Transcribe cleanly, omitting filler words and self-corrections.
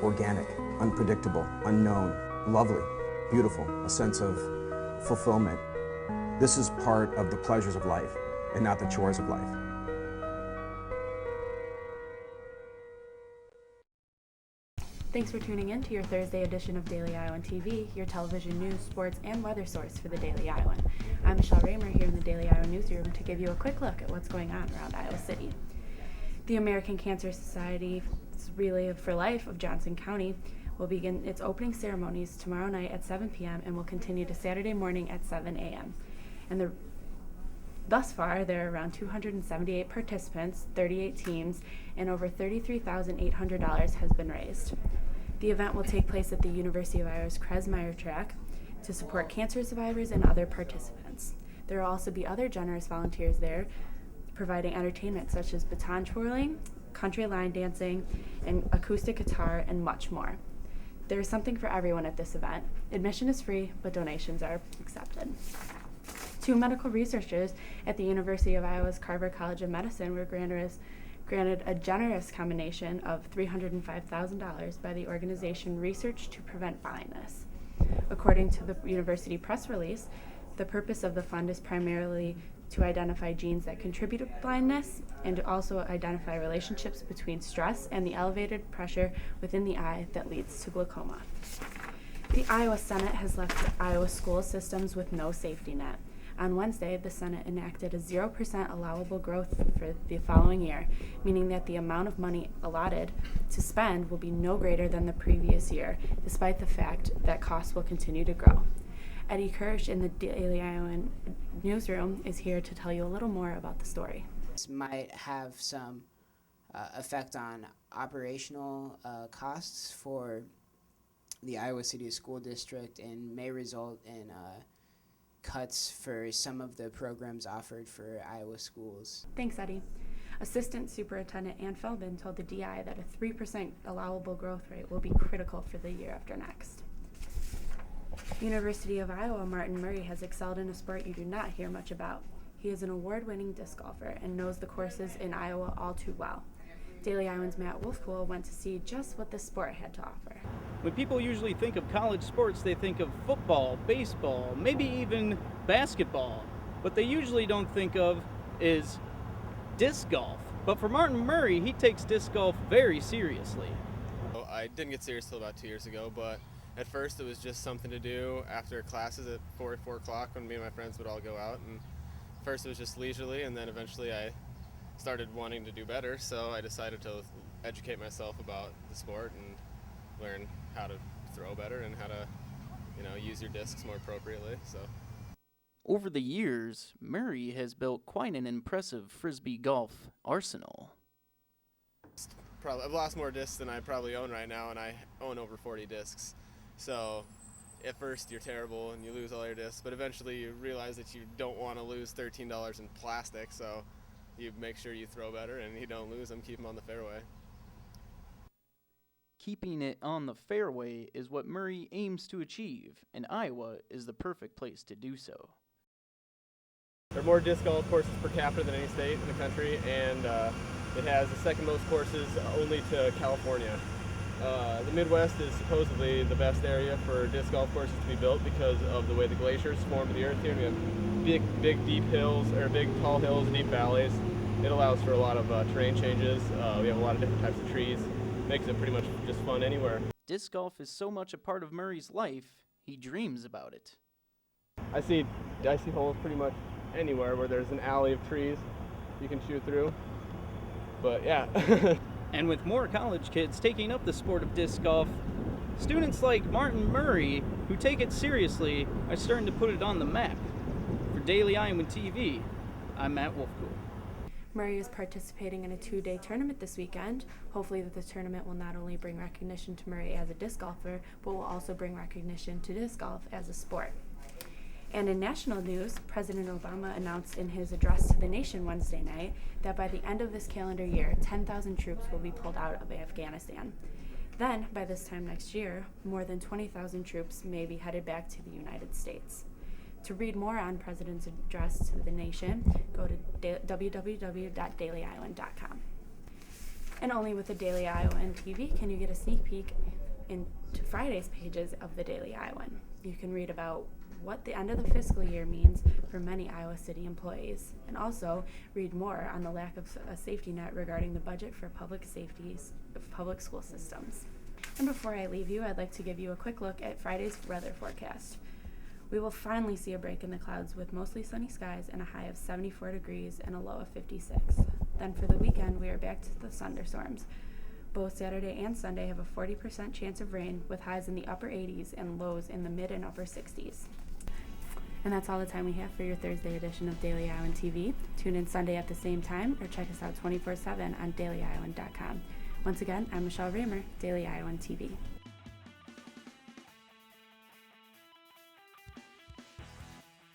organic, unpredictable, unknown, lovely, beautiful, a sense of fulfillment. This is part of the pleasures of life and not the chores of life. Thanks for tuning in to your Thursday edition of Daily Iowan TV, your television news, sports, and weather source for the Daily Iowan. I'm Michele Raymer here in the Daily Iowan newsroom to give you a quick look at what's going on around Iowa City. The American Cancer Society's Relay for Life of Johnson County will begin its opening ceremonies tomorrow night at 7 p.m. and will continue to Saturday morning at 7 a.m. Thus far, there are around 278 participants, 38 teams, and over $33,800 has been raised. The event will take place at the University of Iowa's Kresmeyer track to support cancer survivors and other participants. There will also be other generous volunteers there providing entertainment such as baton twirling, country line dancing, and acoustic guitar, and much more. There is something for everyone at this event. Admission is free, but donations are accepted. 2 medical researchers at the University of Iowa's Carver College of Medicine were granted a generous combination of $305,000 by the organization Research to Prevent Blindness. According to the university press release, the purpose of the fund is primarily to identify genes that contribute to blindness and to also identify relationships between stress and the elevated pressure within the eye that leads to glaucoma. The Iowa Senate has left Iowa school systems with no safety net. On Wednesday, the Senate enacted a 0% allowable growth for the following year, meaning that the amount of money allotted to spend will be no greater than the previous year, despite the fact that costs will continue to grow. Eddie Kirsch in the Daily Iowan newsroom is here to tell you a little more about the story. This might have some effect on operational costs for the Iowa City School District and may result in cuts for some of the programs offered for Iowa schools. Thanks, Eddie. Assistant Superintendent Ann Feldman told the DI that a 3% allowable growth rate will be critical for the year after next. University of Iowa Martin Murray has excelled in a sport you do not hear much about. He is an award-winning disc golfer and knows the courses in Iowa all too well. Daily Iowan's Matt Wolfpool went to see just what this sport had to offer. When people usually think of college sports, they think of football, baseball, maybe even basketball. What they usually don't think of is disc golf. But for Martin Murray, he takes disc golf very seriously. I didn't get serious until about 2 years ago, but at first it was just something to do after classes at 4 o'clock when me and my friends would all go out. And first it was just leisurely, and then eventually I started wanting to do better, so I decided to educate myself about the sport and learn how to throw better and how to, use your discs more appropriately. So, over the years, Murray has built quite an impressive frisbee golf arsenal. I've lost more discs than I probably own right now, and I own over 40 discs. So at first you're terrible and you lose all your discs, but eventually you realize that you don't want to lose $13 in plastic, so you make sure you throw better and you don't lose them, keep them on the fairway. Keeping it on the fairway is what Murray aims to achieve, and Iowa is the perfect place to do so. There are more disc golf courses per capita than any state in the country, and it has the second most courses only to California. The Midwest is supposedly the best area for disc golf courses to be built because of the way the glaciers form the earth here. We have big deep hills, or big tall hills, deep valleys. It allows for a lot of terrain changes. We have a lot of different types of trees. Makes it pretty much just fun anywhere. Disc golf is so much a part of Murray's life, he dreams about it. I see holes pretty much anywhere where there's an alley of trees you can shoot through. But yeah. And with more college kids taking up the sport of disc golf, students like Martin Murray, who take it seriously, are starting to put it on the map. For Daily Iowan TV, I'm Matt Wolfpool. Murray is participating in a 2-day tournament this weekend. Hopefully that the tournament will not only bring recognition to Murray as a disc golfer, but will also bring recognition to disc golf as a sport. And in national news, President Obama announced in his address to the nation Wednesday night that by the end of this calendar year, 10,000 troops will be pulled out of Afghanistan. Then, by this time next year, more than 20,000 troops may be headed back to the United States. To read more on President's address to the nation, go to www.dailyiowan.com. And only with the Daily Iowan TV can you get a sneak peek into Friday's pages of the Daily Iowan. You can read about what the end of the fiscal year means for many Iowa City employees, and also read more on the lack of a safety net regarding the budget for public school systems. And before I leave you, I'd like to give you a quick look at Friday's weather forecast. We will finally see a break in the clouds with mostly sunny skies and a high of 74 degrees and a low of 56. Then for the weekend, we are back to the thunderstorms. Both Saturday and Sunday have a 40% chance of rain with highs in the upper 80s and lows in the mid and upper 60s. And that's all the time we have for your Thursday edition of Daily Iowan TV. Tune in Sunday at the same time or check us out 24/7 on dailyiowan.com. Once again, I'm Michele Raymer, Daily Iowan TV.